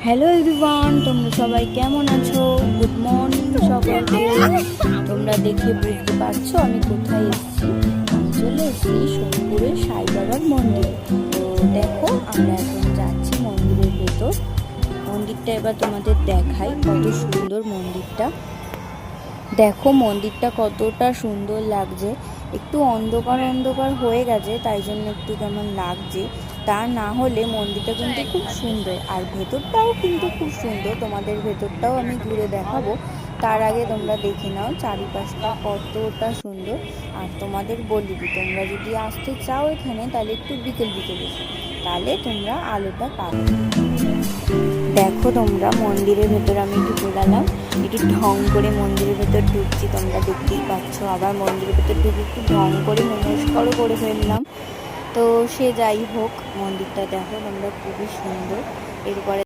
Hello everyone, তোমরা সবাই কেমন আছো? গুড মর্নিং সকলকে। তোমরা দেখে বুঝতে পারছো আমি কোথায় এসেছি। আমি চলে এসেছি সোদপুরের সাই বাবার মন্দিরে। তো দেখো, আমরা এখন যাচ্ছি মন্দিরের ভেতর। মন্দিরটা এবার তোমাদের দেখাই, কত সুন্দর মন্দিরটা। দেখো মন্দিরটা কতটা সুন্দর লাগছে। একটু অন্ধকার অন্ধকার হয়ে গেছে, তাই জন্য একটু কেমন লাগছে। তা না হলে মন্দিরটা কিন্তু খুব সুন্দর, আর ভেতরটাও কিন্তু খুব সুন্দর। তোমাদের ভেতরটাও আমি ঘুরে দেখাবো। তার আগে তোমরা দেখে নাও চারিপাশটা কতটা সুন্দর। আর তোমাদের বলি, তোমরা যদি আসতে চাও এখানে, তাহলে একটু বিকেল বিকেল এসো, তাহলে তোমরা আলোটা পাবে। দেখো তোমরা, মন্দিরের ভেতর আমি ঢুকে গেলাম। একটু ঢং করে মন্দিরের ভেতর ঢুকছি, তোমরা দেখতেই পাচ্ছ। আবার মন্দিরের ভেতর ঢুকে একটু ঢং করে নমস্কারও করে ফেললাম। তো সে যাই হোক, মন্দিরটা দেখো তোমরা, খুবই সুন্দর। এরপরে